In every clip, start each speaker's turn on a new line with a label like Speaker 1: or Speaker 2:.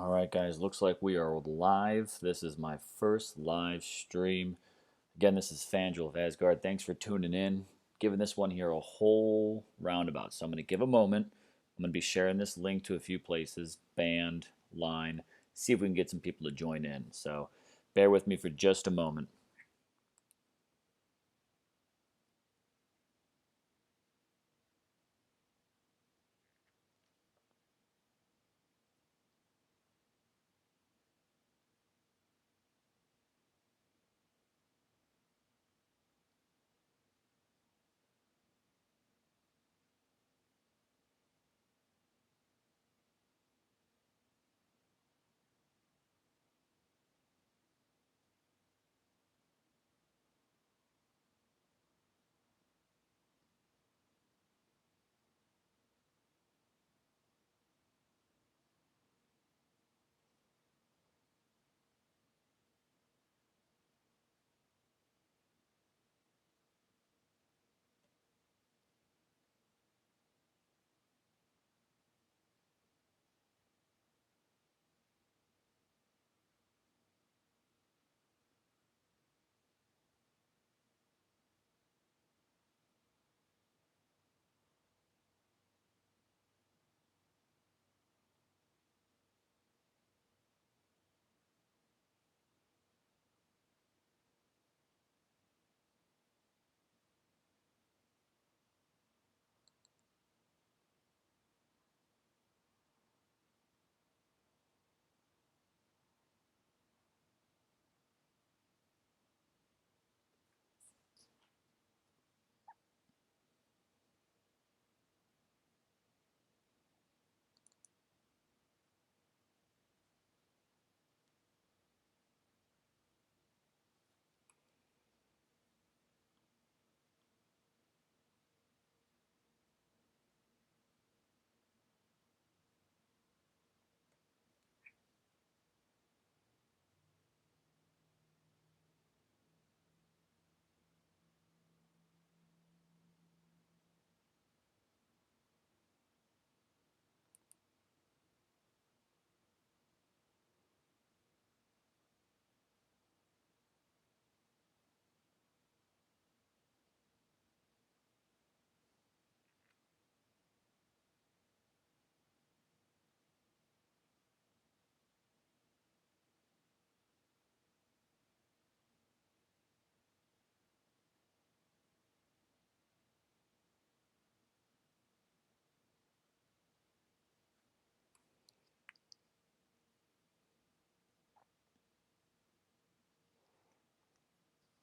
Speaker 1: All right, guys, looks like we are live. This is my first live stream. Again, this is FLNDRL of Asgard. Thanks for tuning in. Giving this one here a whole roundabout. So I'm going to give a moment. I'm going to be sharing this link to a few places, band, line, see if we can get some people to join in. So bear with me for just a moment.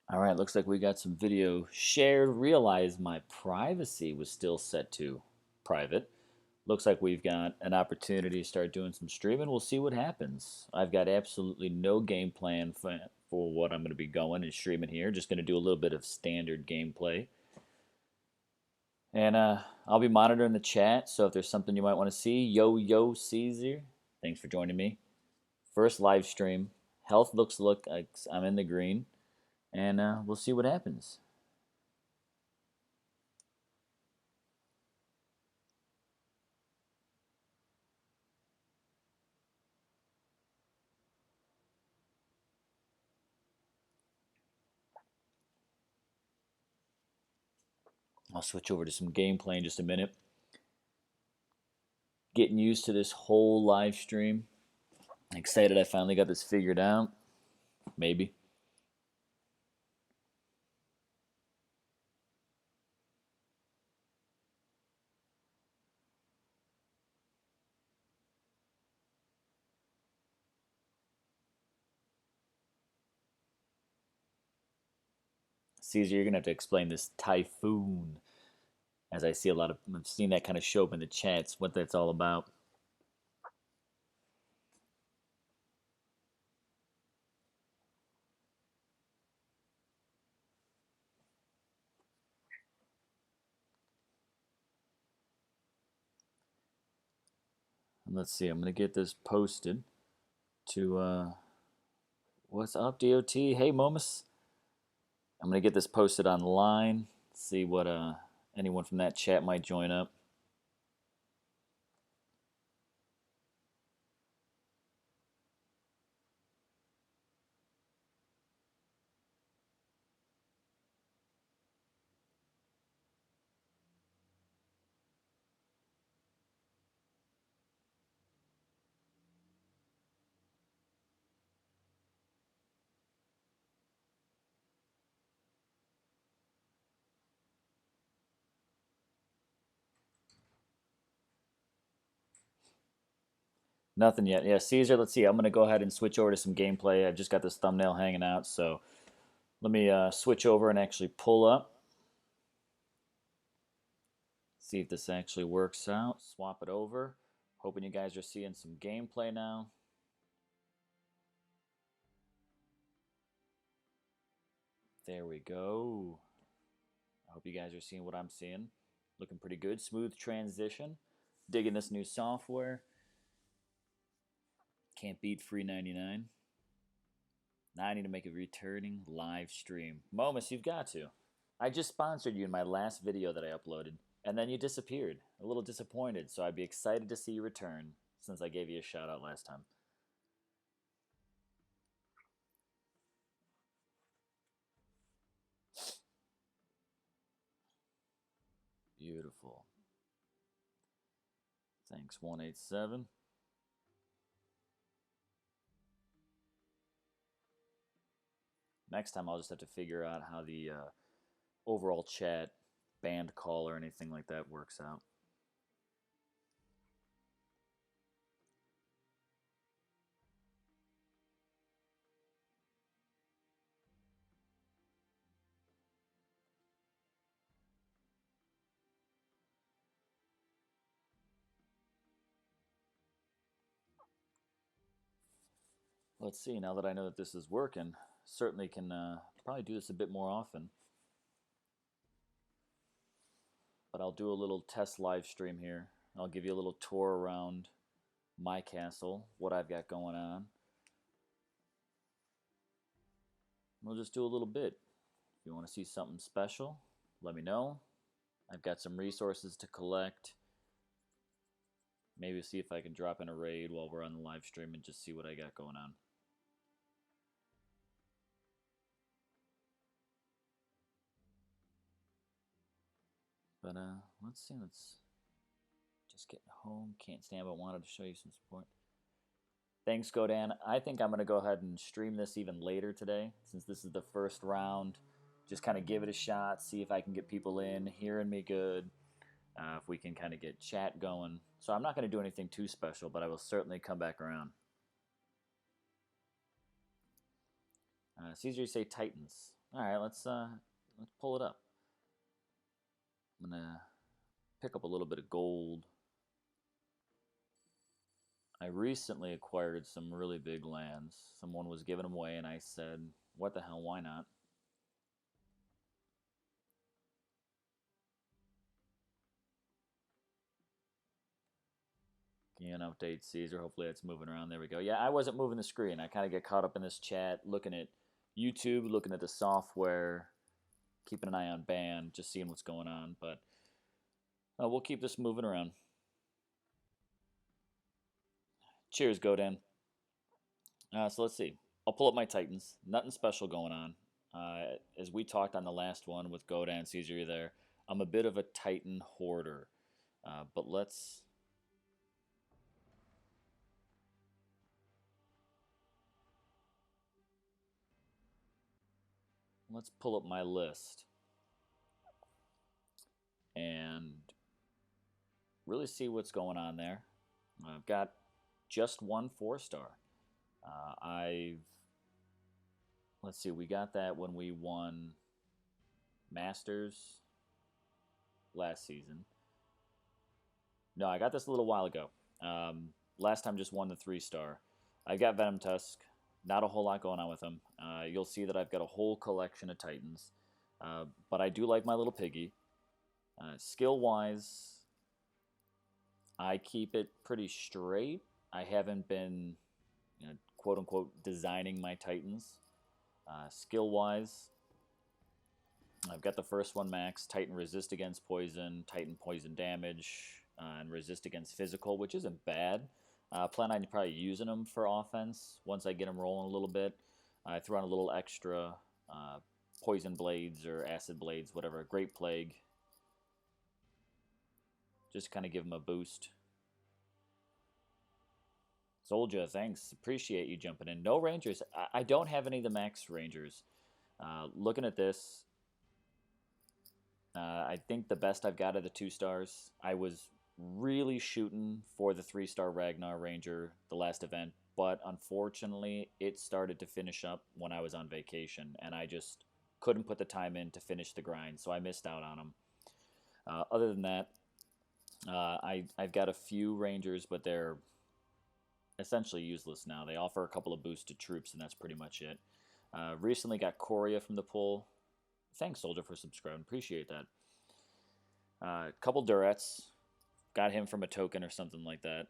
Speaker 1: All right, looks like we got some video shared. Realized my privacy was still set to private. Looks like we've got an opportunity to start doing some streaming. We'll see what happens. I've got absolutely no game plan for what I'm going to be going and streaming here. Just going to do a little bit of standard gameplay. And I'll be monitoring the chat, so if there's something you might want to see, yo Caesar, thanks for joining me. First live stream. Health looks like I'm in the green, and we'll see what happens. I'll switch over to some gameplay in just a minute. Getting used to this whole live stream. Excited I finally got this figured out. Maybe. Caesar, you're gonna have to explain this typhoon, as I see a lot of. I've seen that kind of show up in the chats. What that's all about. And let's see. I'm gonna get this posted to. What's up, DOT? Hey, Momus. I'm gonna get this posted online. See what anyone from that chat might join up. Nothing yet. Yeah, Caesar, let's see. I'm going to go ahead and switch over to some gameplay. I've just got this thumbnail hanging out, so let me switch over and actually pull up. See if this actually works out. Swap it over. Hoping you guys are seeing some gameplay now. There we go. I hope you guys are seeing what I'm seeing. Looking pretty good. Smooth transition. Digging this new software. Can't beat free 99. Now I need to make a returning live stream. Momus, you've got to. I just sponsored you in my last video that I uploaded, and then you disappeared. A little disappointed, so I'd be excited to see you return since I gave you a shout out last time. Beautiful. Thanks, 187. Next time I'll just have to figure out how the overall chat, band call, or anything like that works out. Let's see, now that I know that this is working, certainly can probably do this a bit more often. But I'll do a little test live stream here. I'll give you a little tour around my castle, what I've got going on. We'll just do a little bit. If you want to see something special, let me know. I've got some resources to collect. Maybe see if I can drop in a raid while we're on the live stream and just see what I got going on. But let's see, let's just get home. Can't stand, but wanted to show you some support. Thanks, Godan. I think I'm going to go ahead and stream this even later today, since this is the first round. Just kind of give it a shot, see if I can get people in, hearing me good, if we can kind of get chat going. So I'm not going to do anything too special, but I will certainly come back around. Caesar, you say Titans. All right, let's pull it up. I'm going to pick up a little bit of gold. I recently acquired some really big lands. Someone was giving them away, and I said, what the hell, why not? Give you an update, Caesar. Hopefully that's moving around. There we go. Yeah, I wasn't moving the screen. I kind of get caught up in this chat, looking at YouTube, looking at the software, keeping an eye on band, just seeing what's going on. But we'll keep this moving around. Cheers, Godan. So let's see. I'll pull up my Titans. Nothing special going on. As we talked on the last one with Godan, Caesar there, I'm a bit of a Titan hoarder. But let's pull up my list and really see what's going on there. I've got just one 4-star. Let's see, we got that when we won Masters last season. No, I got this a little while ago. Last time just won the 3-star. I got Venom Tusk. Not a whole lot going on with them. You'll see that I've got a whole collection of Titans. But I do like my little piggy. Skill-wise, I keep it pretty straight. I haven't been, quote-unquote, designing my Titans. Skill-wise, I've got the first one max. Titan resist against poison, Titan poison damage, and resist against physical, which isn't bad. Plan on probably using them for offense once I get them rolling a little bit. I throw on a little extra poison blades or acid blades, whatever. Great Plague. Just kind of give them a boost. Soldier, thanks. Appreciate you jumping in. No Rangers. I don't have any of the max Rangers. Looking at this, I think the best I've got are the 2-stars. I was really shooting for the 3-star Ragnar Ranger the last event, but unfortunately, it started to finish up when I was on vacation, and I just couldn't put the time in to finish the grind, so I missed out on them. Other than that, I've got a few Rangers, but they're essentially useless now. They offer a couple of boosted troops, and that's pretty much it. Recently got Korea from the pool. Thanks, Soldier, for subscribing. Appreciate that. Couple Durets. Got him from a token or something like that.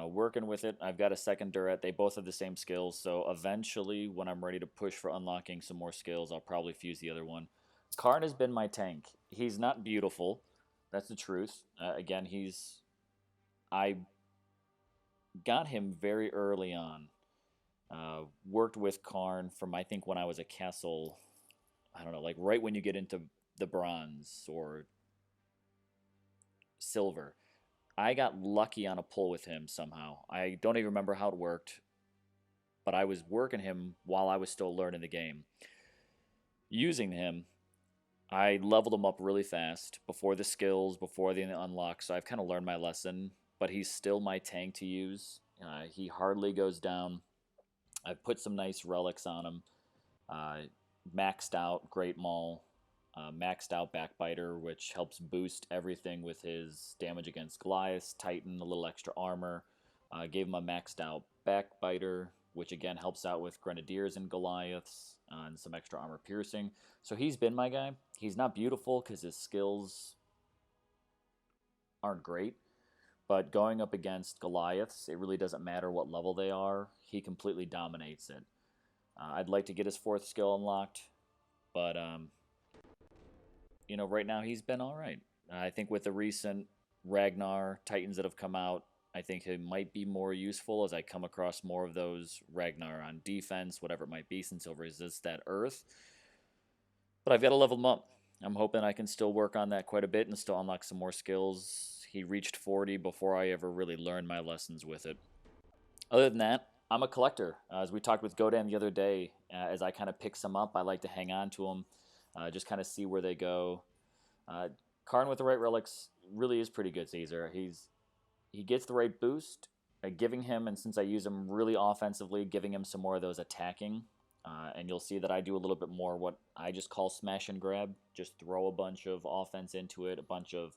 Speaker 1: Working with it, I've got a second Duret. They both have the same skills, so eventually, when I'm ready to push for unlocking some more skills, I'll probably fuse the other one. Karn has been my tank. He's not beautiful. That's the truth. Again, I got him very early on. Worked with Karn from, I think, when I was a castle, I don't know, like right when you get into the bronze or silver. I got lucky on a pull with him somehow. I don't even remember how it worked, but I was working him while I was still learning the game. Using him, I leveled him up really fast before the skills, before the unlock, so I've kind of learned my lesson, but he's still my tank to use. He hardly goes down. I've put some nice relics on him. Maxed out Great Maul, maxed out Backbiter, which helps boost everything with his damage against Goliath, Titan, a little extra armor. Gave him a maxed out Backbiter, which again helps out with Grenadiers and Goliaths, and some extra armor piercing. So he's been my guy. He's not beautiful because his skills aren't great, but going up against Goliaths, it really doesn't matter what level they are. He completely dominates it. I'd like to get his 4th skill unlocked, but right now he's been all right. I think with the recent Ragnar Titans that have come out, I think it might be more useful as I come across more of those Ragnar on defense, whatever it might be, since he'll resist that earth. But I've got to level him up. I'm hoping I can still work on that quite a bit and still unlock some more skills. He reached 40 before I ever really learned my lessons with it. Other than that, I'm a collector. As we talked with Godan the other day, as I kind of pick some up, I like to hang on to them, just kind of see where they go. Karn with the right relics really is pretty good, Caesar. He gets the right boost, giving him, and since I use him really offensively, giving him some more of those attacking. And you'll see that I do a little bit more what I just call smash and grab. Just throw a bunch of offense into it, a bunch of,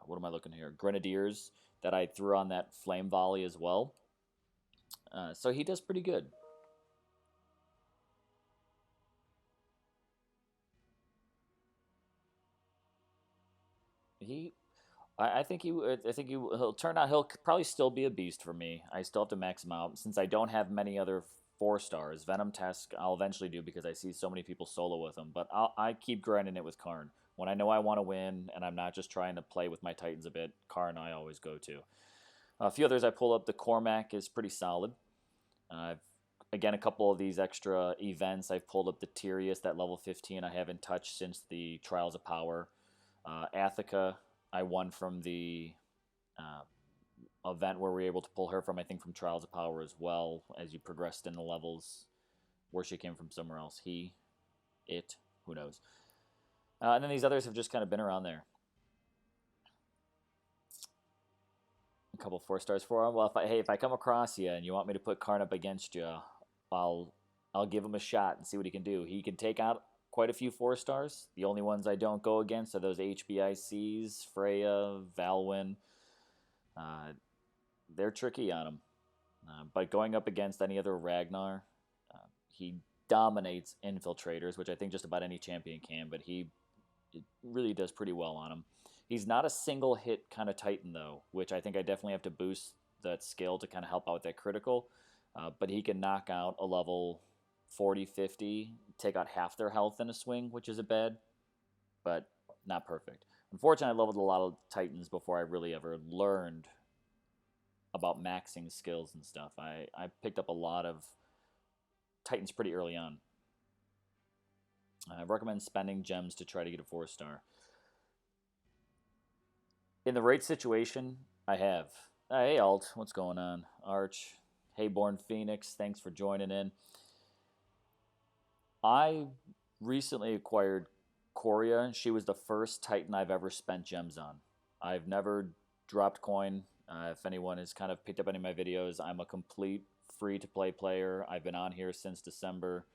Speaker 1: what am I looking here? Grenadiers that I threw on that flame volley as well. So he does pretty good. I think he'll turn out. He'll probably still be a beast for me. I still have to max him out since I don't have many other 4-stars. Venom Tusk I'll eventually do because I see so many people solo with him. But I keep grinding it with Karn. When I know I want to win and I'm not just trying to play with my Titans a bit, Karn I always go to. A few others I pull up. The Cormac is pretty solid. Again, a couple of these extra events. I've pulled up the Tyrius, that level 15 I haven't touched since the Trials of Power. Athica, I won from the event where we were able to pull her from, I think, from Trials of Power as well, as you progressed in the levels, where she came from somewhere else. Who knows. And then these others have just kind of been around there. A couple 4-stars for him. Well, if I come across you and you want me to put Karn up against you, I'll give him a shot and see what he can do. He can take out quite a few 4-stars. The only ones I don't go against are those HBICs, Freya, Valwyn. They're tricky on him. But going up against any other Ragnar, he dominates infiltrators, which I think just about any champion can, but he really does pretty well on him. He's not a single hit kind of Titan, though, which I think I definitely have to boost that skill to kind of help out with that critical. But he can knock out a level 40, 50, take out half their health in a swing, which isn't bad, but not perfect. Unfortunately, I leveled a lot of Titans before I really ever learned about maxing skills and stuff. I picked up a lot of Titans pretty early on. I recommend spending gems to try to get a 4-star. In the right situation, I have. Hey, Alt, what's going on? Arch, Heyborn Phoenix, thanks for joining in. I recently acquired Coria. She was the first Titan I've ever spent gems on. I've never dropped coin. If anyone has kind of picked up any of my videos, I'm a complete free to play player. I've been on here since December.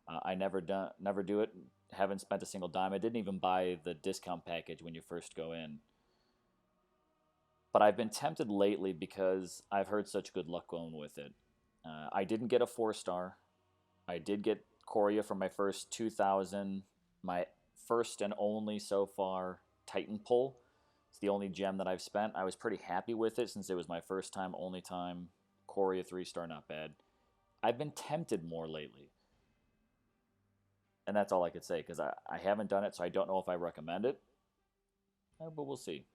Speaker 1: I never do it. Haven't spent a single dime. I didn't even buy the discount package when you first go in. But I've been tempted lately because I've heard such good luck going with it. I didn't get a 4-star. I did get Coria for my first 2,000, my first and only so far Titan pull. It's the only gem that I've spent. I was pretty happy with it since it was my first time, only time. Coria 3-star, not bad. I've been tempted more lately. And that's all I could say because I haven't done it, so I don't know if I recommend it. But we'll see.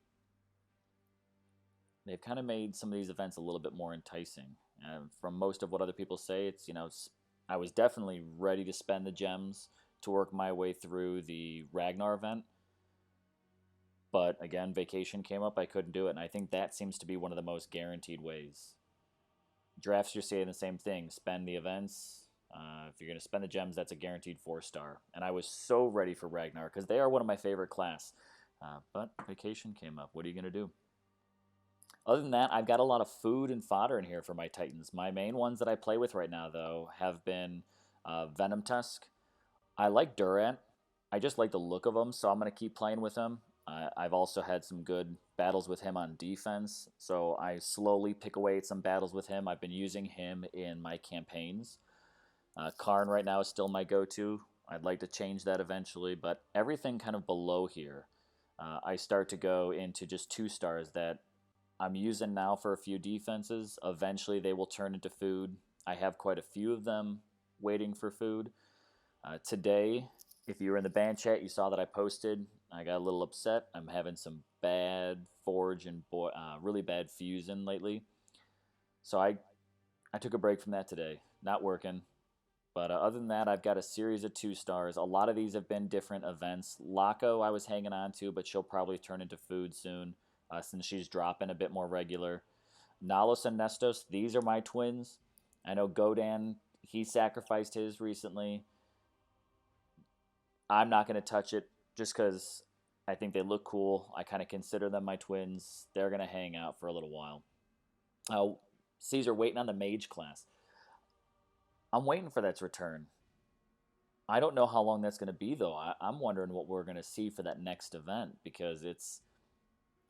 Speaker 1: They've kind of made some of these events a little bit more enticing. From most of what other people say, I was definitely ready to spend the gems to work my way through the Ragnar event. But again, vacation came up, I couldn't do it, and I think that seems to be one of the most guaranteed ways. Drafts are saying the same thing, spend the events. If you're going to spend the gems, that's a guaranteed 4-star. And I was so ready for Ragnar because they are one of my favorite class. But vacation came up. What are you going to do? Other than that, I've got a lot of food and fodder in here for my Titans. My main ones that I play with right now, though, have been Venom Tusk. I like Durant. I just like the look of him, so I'm going to keep playing with him. I've also had some good battles with him on defense, so I slowly pick away at some battles with him. I've been using him in my campaigns. Karn right now is still my go-to. I'd like to change that eventually, but everything kind of below here, I start to go into just 2-stars that I'm using now for a few defenses. Eventually they will turn into food. I have quite a few of them waiting for food. Today, if you were in the band chat, you saw that I posted. I got a little upset. I'm having some bad forge and really bad fusion lately. So I took a break from that today. Not working. But other than that, I've got a series of 2-stars. A lot of these have been different events. Laco I was hanging on to, but she'll probably turn into food soon since she's dropping a bit more regular. Nalos and Nestos, these are my twins. I know Godan, he sacrificed his recently. I'm not going to touch it just because I think they look cool. I kind of consider them my twins. They're going to hang out for a little while. Caesar waiting on the mage class. I'm waiting for that to return. I don't know how long that's going to be, though. I'm wondering what we're going to see for that next event because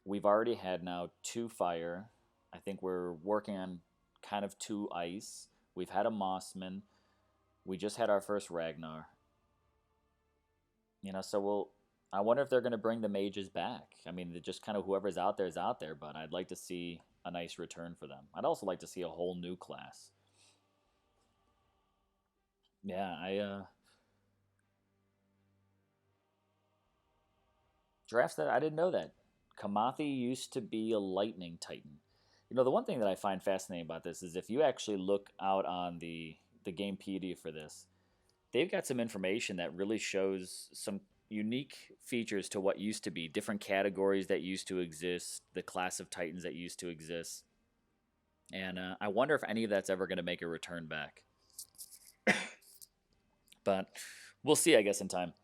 Speaker 1: we've already had now 2 fire. I think we're working on kind of 2 ice. We've had a Mossman. We just had our first Ragnar. So I wonder if they're going to bring the mages back. I mean, just kind of whoever's out there is out there, but I'd like to see a nice return for them. I'd also like to see a whole new class. Yeah, drafts that I didn't know that. Kamathi used to be a lightning titan. The one thing that I find fascinating about this is if you actually look out on the Gamepedia for this, they've got some information that really shows some unique features to what used to be, different categories that used to exist, the class of titans that used to exist. And I wonder if any of that's ever going to make a return back. But we'll see, I guess, in time.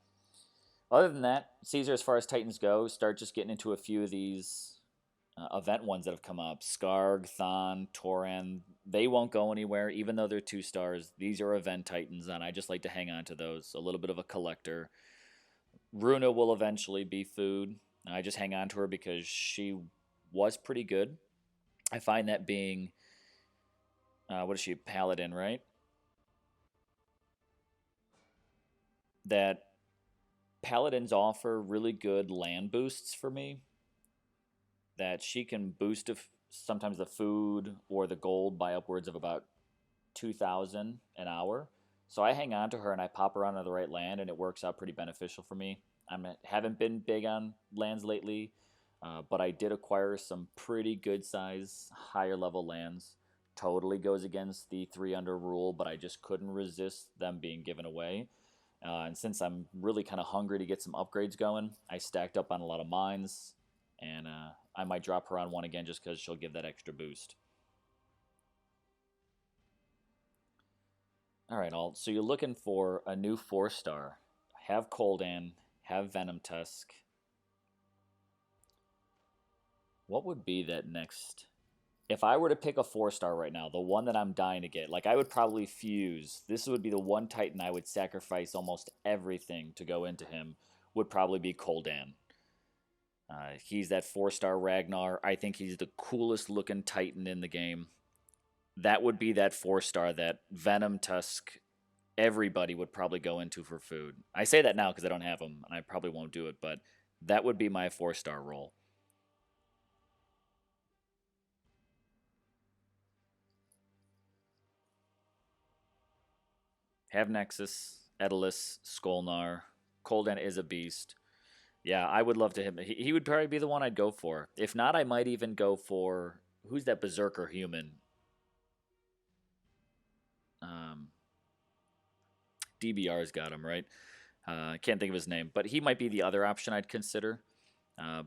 Speaker 1: Other than that, Caesar, as far as Titans go, start just getting into a few of these event ones that have come up. Skarg, Thon, Toran, they won't go anywhere, even though they're 2-stars. These are event Titans, and I just like to hang on to those. A little bit of a collector. Runa will eventually be food. I just hang on to her because she was pretty good. I find that being, what is she, Paladin, right? That Paladins offer really good land boosts for me. That she can boost sometimes the food or the gold by upwards of about 2,000 an hour. So I hang on to her and I pop her onto the right land, and it works out pretty beneficial for me. I haven't been big on lands lately, but I did acquire some pretty good size, higher level lands. Totally goes against the 3-under rule, but I just couldn't resist them being given away. And since I'm really kind of hungry to get some upgrades going, I stacked up on a lot of mines, and I might drop her on one again just because she'll give that extra boost. All right, Alt. So you're looking for a new 4-star. Have Coldan, have Venom Tusk. What would be that next? If I were to pick a 4-star right now, the one that I'm dying to get, like I would probably fuse. This would be the one Titan I would sacrifice almost everything to go into him. Would probably be Coldan. He's that 4-star Ragnar. I think he's the coolest looking Titan in the game. That would be that 4-star that Venom Tusk everybody would probably go into for food. I say that now because I don't have them and I probably won't do it, but that would be my 4-star role. Have Nexus, Edalus, Skolnar. Koldan is a beast. Yeah, I would love to him. He would probably be the one I'd go for. If not, I might even go for who's that berserker human? Um, DBR's got him right. I can't think of his name, but he might be the other option I'd consider. Uh,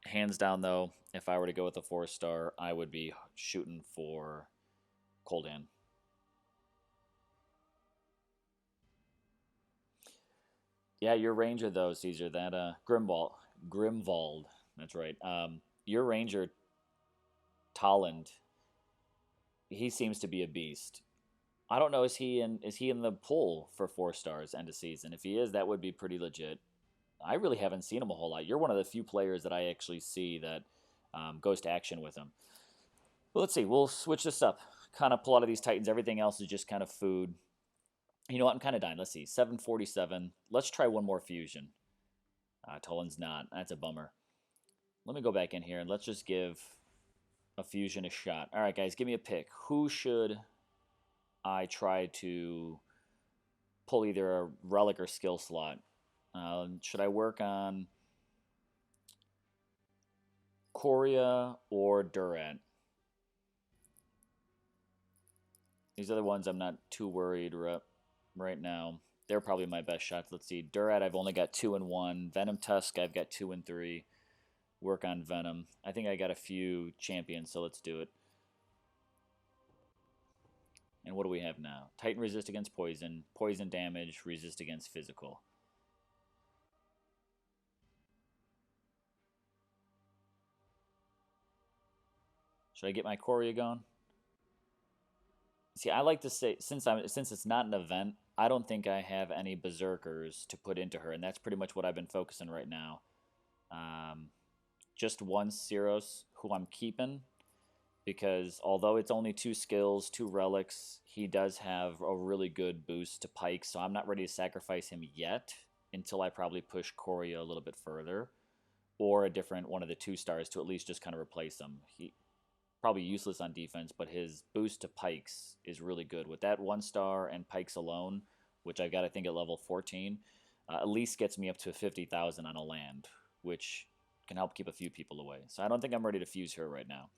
Speaker 1: Hands down, though, if I were to go with a 4-star, I would be shooting for Koldan. Yeah, your ranger though, Caesar. That Grimwald. That's right. Your ranger Tolland. He seems to be a beast. I don't know. Is he in the pool for 4 stars end of season? If he is, that would be pretty legit. I really haven't seen him a whole lot. You're one of the few players that I actually see that goes to action with him. Well, let's see. We'll switch this up. Kind of pull out of these Titans. Everything else is just kind of food. You know what? I'm kind of dying. Let's see. 747. Let's try one more fusion. Tolan's not. That's a bummer. Let me go back in here and let's just give a fusion a shot. All right, guys, give me a pick. Who should I try to pull either a relic or skill slot? Should I work on Korea or Durant? These other ones I'm not too worried right now. They're probably my best shots. Let's see. Durat, I've only got 2 and 1. Venom Tusk, I've got 2 and 3. Work on Venom. I think I got a few champions, so let's do it. And what do we have now? Titan resist against poison. Poison damage, resist against physical. Should I get my Korea going? See, I like to say since it's not an event, I don't think I have any berserkers to put into her, and that's pretty much what I've been focusing right now. Um, just one Cyros who I'm keeping because although it's only 2 skills, 2 relics, he does have a really good boost to Pike, so I'm not ready to sacrifice him yet until I probably push Korea a little bit further or a different one of the 2 stars to at least just kind of replace him. He probably useless on defense, but his boost to Pikes is really good. With that 1 star and Pikes alone, which I got I think at level 14, at least gets me up to 50,000 on a land, which can help keep a few people away. So I don't think I'm ready to fuse her right now.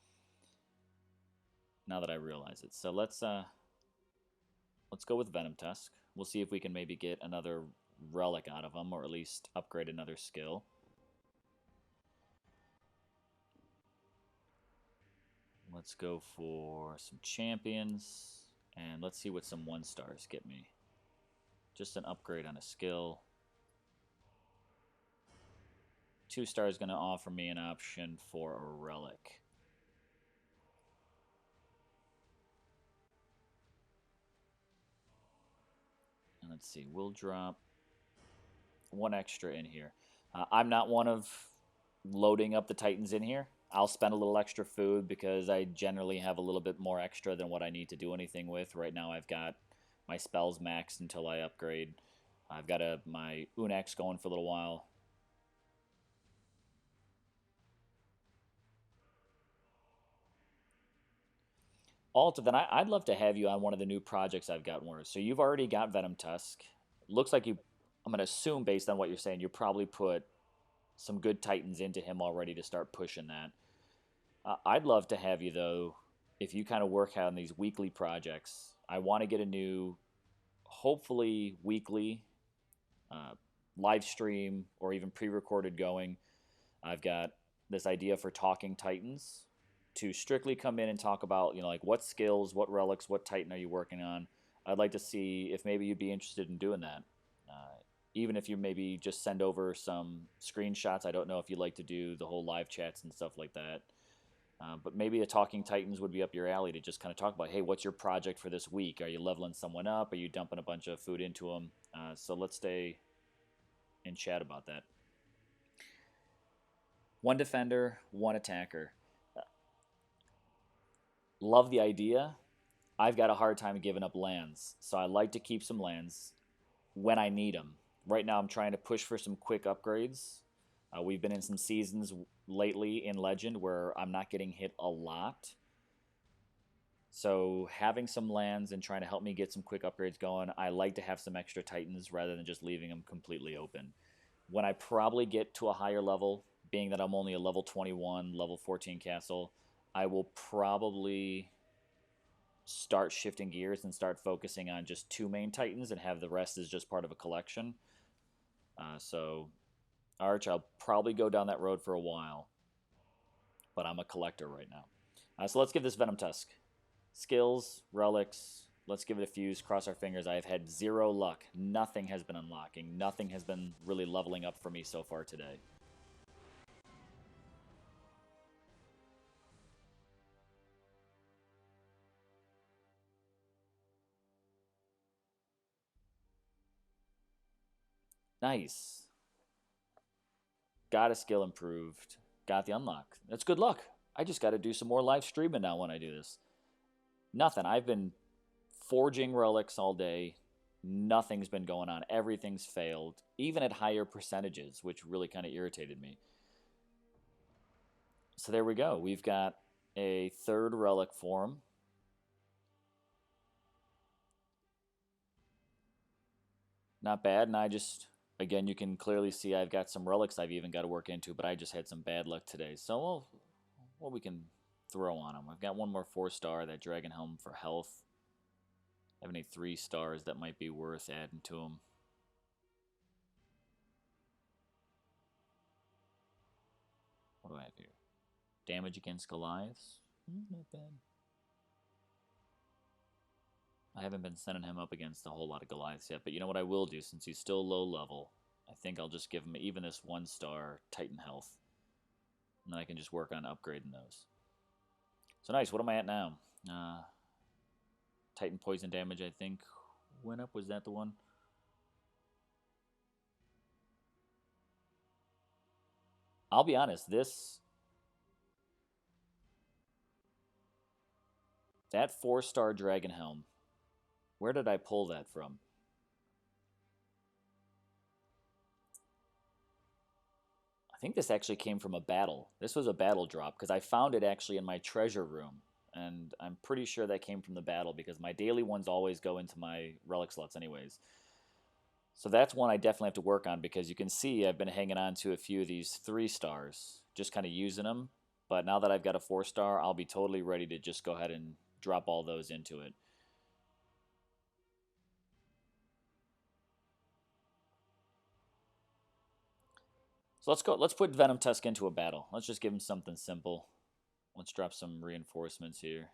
Speaker 1: Now that I realize it, so let's go with Venom Tusk. We'll see if we can maybe get another relic out of him, or at least upgrade another skill. Let's go for some champions, and let's see what some 1 stars get me. Just an upgrade on a skill. 2 star is going to offer me an option for a relic. And let's see, we'll drop 1 extra in here. I'm not one of loading up the Titans in here. I'll spend a little extra food because I generally have a little bit more extra than what I need to do anything with. Right now I've got my spells maxed until I upgrade. I've got my Unax going for a little while. Alta, then I'd love to have you on one of the new projects I've got. More. So you've already got Venom Tusk. Looks like you. I'm going to assume based on what you're saying, you probably put some good Titans into him already to start pushing that. I'd love to have you though, if you kind of work on these weekly projects. I want to get a new, hopefully weekly, uh, live stream or even pre-recorded going. I've got this idea for Talking Titans to strictly come in and talk about, like what skills, what relics, what Titan are you working on. I'd like to see if maybe you'd be interested in doing that. Uh, Even if you maybe just send over some screenshots. I don't know if you like to do the whole live chats and stuff like that. But maybe a Talking Titans would be up your alley to just kind of talk about, hey, what's your project for this week? Are you leveling someone up? Are you dumping a bunch of food into them? So let's stay and chat about that. One defender, one attacker. Love the idea. I've got a hard time giving up lands, so I like to keep some lands when I need them. Right now, I'm trying to push for some quick upgrades. We've been in some seasons lately in Legend where I'm not getting hit a lot. So having some lands and trying to help me get some quick upgrades going, I like to have some extra Titans rather than just leaving them completely open. When I probably get to a higher level, being that I'm only a level 21, level 14 castle, I will probably start shifting gears and start focusing on just two main Titans and have the rest as just part of a collection. So Arch, I'll probably go down that road for a while, but I'm a collector right now. So let's give this Venom Tusk. Skills, relics, let's give it a fuse, cross our fingers. I've had zero luck. Nothing has been unlocking. Nothing has been really leveling up for me so far today. Nice. Got a skill improved. Got the unlock. That's good luck. I just got to do some more live streaming now when I do this. Nothing. I've been forging relics all day. Nothing's been going on. Everything's failed, even at higher percentages, which really kind of irritated me. So there we go. We've got a third relic form. Not bad. And I just, again, you can clearly see I've got some relics I've even got to work into, but I just had some bad luck today. So what we can throw on them. I've got one more 4-star, that Dragon Helm for health. I have any 3-stars that might be worth adding to them. What do I have here? Damage against Goliaths? Not bad. I haven't been sending him up against a whole lot of Goliaths yet, but you know what I will do, since he's still low level, I think I'll just give him even this 1-star Titan health. And then I can just work on upgrading those. So nice, what am I at now? Titan poison damage, I think, went up. Was that the one? I'll be honest, that 4-star Dragon Helm, where did I pull that from? I think this actually came from a battle. This was a battle drop because I found it actually in my treasure room. And I'm pretty sure that came from the battle because my daily ones always go into my relic slots anyways. So that's one I definitely have to work on because you can see I've been hanging on to a few of these 3-stars, just kind of using them. But now that I've got a 4-star, I'll be totally ready to just go ahead and drop all those into it. So let's go. Let's put Venom Tusk into a battle. Let's just give him something simple. Let's drop some reinforcements here.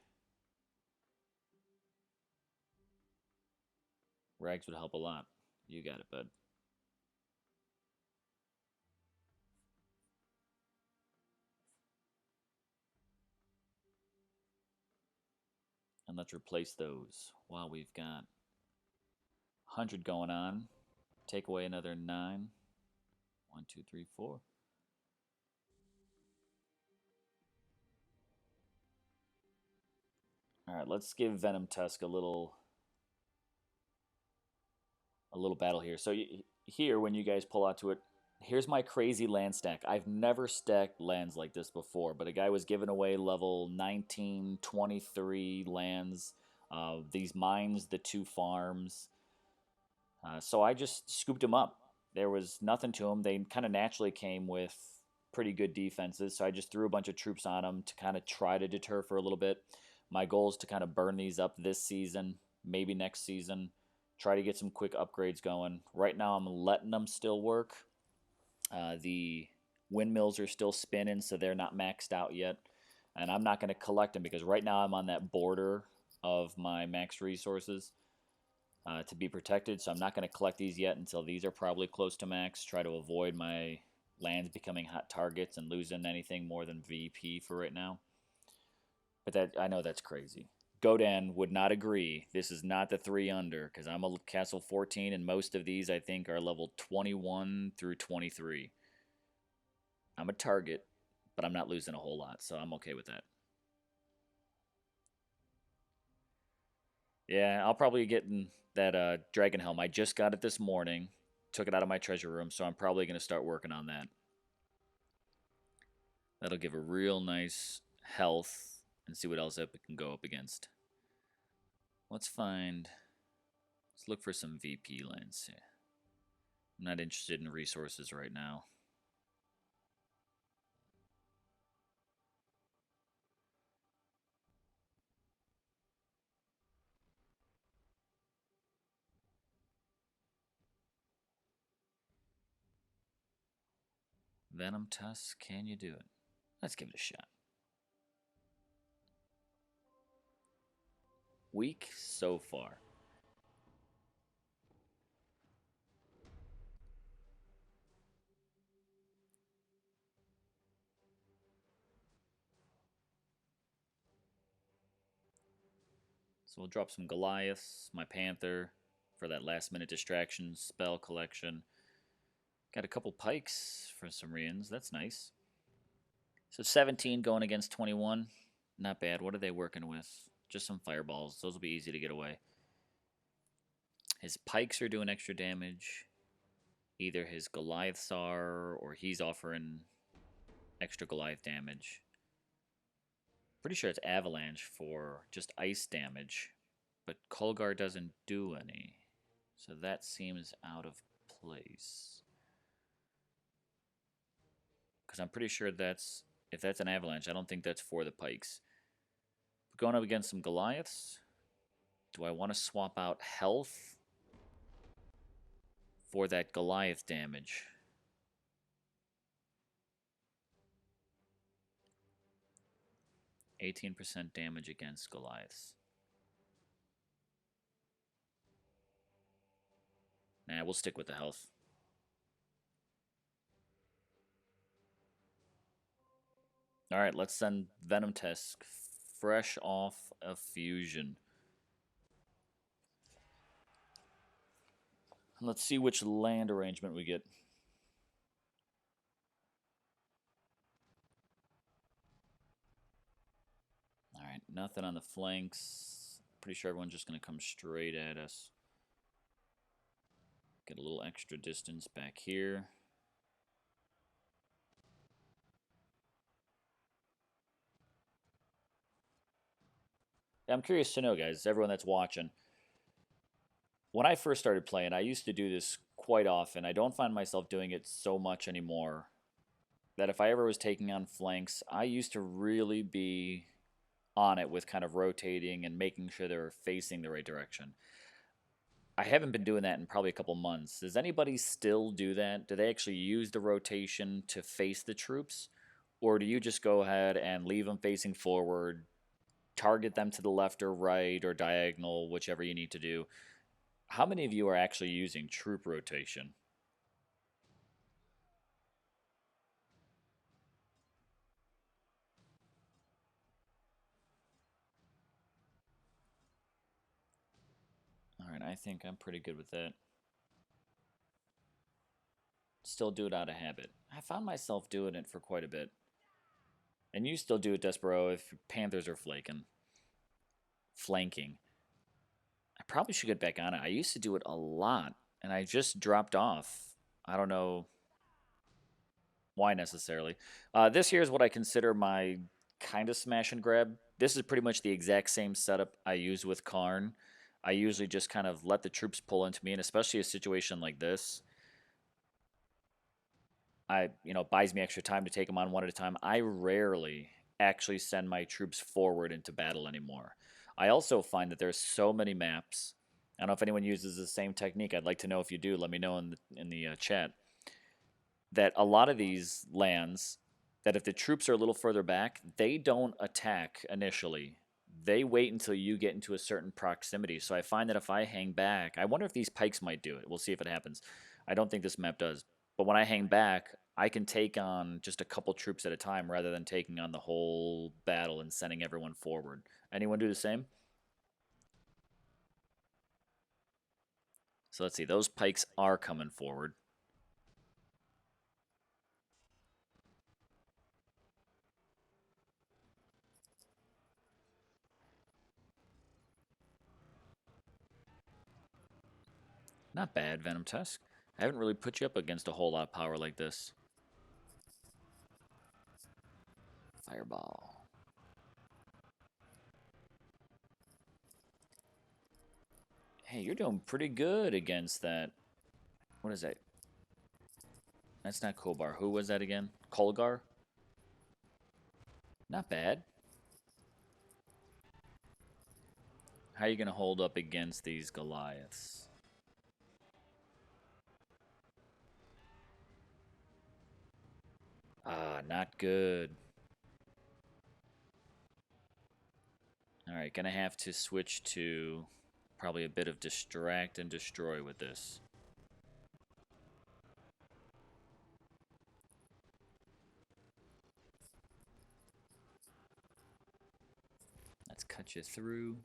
Speaker 1: Rags would help a lot. You got it, bud. And let's replace those while we've got 100 going on. Take away another 9. 1, 2, 3, 4. All right, let's give Venom Tusk a little battle here. So here, when you guys pull out to it, here's my crazy land stack. I've never stacked lands like this before, but a guy was giving away level 19, 23 lands. These mines, the 2 farms. So I just scooped them up. There was nothing to them. They kind of naturally came with pretty good defenses, so I just threw a bunch of troops on them to kind of try to deter for a little bit. My goal is to kind of burn these up this season, maybe next season. Try to get some quick upgrades going. Right now I'm letting them still work. The windmills are still spinning, so they're not maxed out yet. And I'm not going to collect them because right now I'm on that border of my max resources. to be protected, so I'm not going to collect these yet until these are probably close to max. Try to avoid my lands becoming hot targets and losing anything more than VP for right now. But that I know that's crazy. Godan would not agree. This is not the 3 under because I'm a Castle 14, and most of these I think are level 21 through 23. I'm a target, but I'm not losing a whole lot, so I'm okay with that. Yeah, I'll probably get in that Dragon Helm. I just got it this morning, took it out of my treasure room, so I'm probably going to start working on that. That'll give a real nice health and see what else it can go up against. Let's look for some VP lands. I'm not interested in resources right now. Venom Tusk, can you do it? Let's give it a shot. Weak so far. So we'll drop some Goliaths, my Panther, for that last minute distraction spell collection. Got a couple Pikes for some Rians. That's nice. So 17 going against 21. Not bad. What are they working with? Just some Fireballs. Those will be easy to get away. His Pikes are doing extra damage. Either his Goliaths are, or he's offering extra Goliath damage. Pretty sure it's Avalanche for just ice damage. But Kolgar doesn't do any. So that seems out of place. Because I'm pretty sure if that's an Avalanche, I don't think that's for the Pikes. Going up against some Goliaths. Do I want to swap out health for that Goliath damage? %18 damage against Goliaths. Nah, we'll stick with the health. Alright, let's send Venom Tusk fresh off of Fusion. Let's see which land arrangement we get. Alright, nothing on the flanks. Pretty sure everyone's just going to come straight at us. Get a little extra distance back here. I'm curious to know, guys, everyone that's watching. When I first started playing, I used to do this quite often. I don't find myself doing it so much anymore. That if I ever was taking on flanks, I used to really be on it with kind of rotating and making sure they're facing the right direction. I haven't been doing that in probably a couple months. Does anybody still do that? Do they actually use the rotation to face the troops? Or do you just go ahead and leave them facing forward, target them to the left or right or diagonal, whichever you need to do? How many of you are actually using troop rotation? Alright, I think I'm pretty good with that. Still do it out of habit. I found myself doing it for quite a bit. And you still do it, Despero, if Panthers are flanking. I probably should get back on it. I used to do it a lot, and I just dropped off. I don't know why necessarily. This here is what I consider my kind of smash and grab. This is pretty much the exact same setup I use with Karn. I usually just kind of let the troops pull into me, and especially a situation like this, buys me extra time to take them on one at a time. I rarely actually send my troops forward into battle anymore. I also find that there's so many maps. I don't know if anyone uses the same technique. I'd like to know if you do. Let me know in the chat. That a lot of these lands, that if the troops are a little further back, they don't attack initially. they wait until you get into a certain proximity. So I find that if I hang back, I wonder if these pikes might do it. We'll see if it happens. I don't think this map does. But when I hang back, I can take on just a couple troops at a time rather than taking on the whole battle and sending everyone forward. Anyone do the same? So let's see. Those pikes are coming forward. Not bad, Venom Tusk. I haven't really put you up against a whole lot of power like this. Fireball. Hey, you're doing pretty good against that. What is that? That's not Kobar. Who was that again? Kolgar? Not bad. How are you going to hold up against these Goliaths? Ah, not good. Alright, gonna have to switch to probably a bit of distract and destroy with this. Let's cut you through.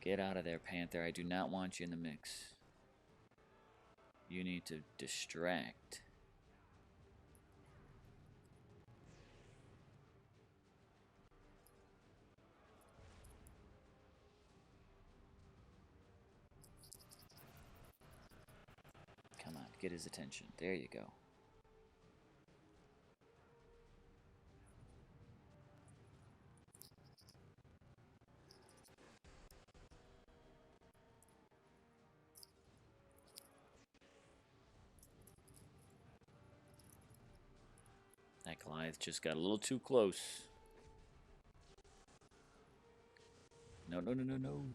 Speaker 1: Get out of there, Panther. I do not want you in the mix. You need to distract. Come on, get his attention. There you go. That Goliath just got a little too close. No, no, no, no, no.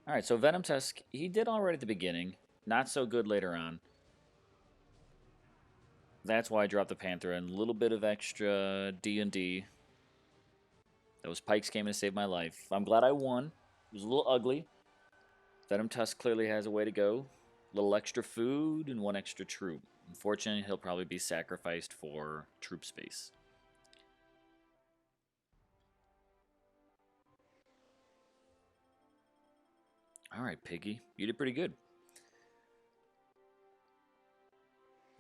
Speaker 1: Alright, so Venom Tusk, he did alright at the beginning. Not so good later on. That's why I dropped the Panther in. A little bit of extra D&D. Those pikes came in to save my life. I'm glad I won. It was a little ugly. Venom Tusk clearly has a way to go. A little extra food and one extra troop. Unfortunately, he'll probably be sacrificed for troop space. Alright, Piggy. You did pretty good.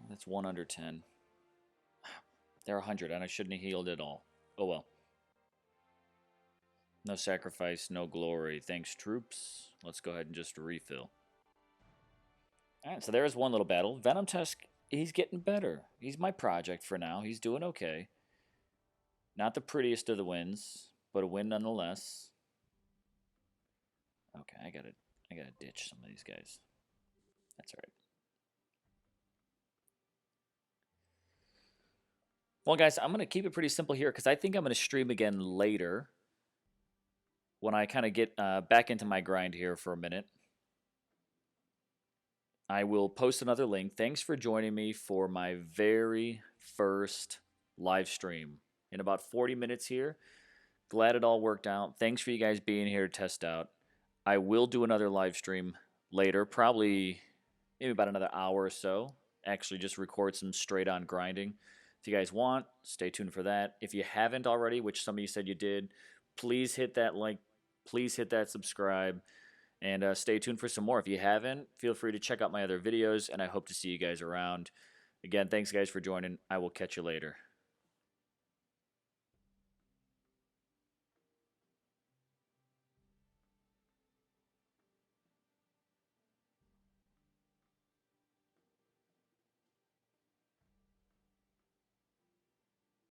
Speaker 1: That's 1 under 10. They're 100, and I shouldn't have healed at all. Oh well. No sacrifice, no glory. Thanks, troops. Let's go ahead and just refill. Alright, so there's one little battle. Venom Tusk, he's getting better. He's my project for now. He's doing okay. Not the prettiest of the wins, but a win nonetheless. Okay, I gotta ditch some of these guys. That's alright. Well, guys, I'm gonna keep it pretty simple here because I think I'm gonna stream again later when I kind of get back into my grind here for a minute. I will post another link. Thanks for joining me for my very first live stream in about 40 minutes here. Glad it all worked out. Thanks for you guys being here to test out. I will do another live stream later, probably maybe about another hour or so. Actually, just record some straight on grinding. If you guys want, stay tuned for that. If you haven't already, which some of you said you did, please hit that like, please hit that subscribe. And stay tuned for some more. If you haven't, feel free to check out my other videos, and I hope to see you guys around. Again, thanks guys for joining. I will catch you later.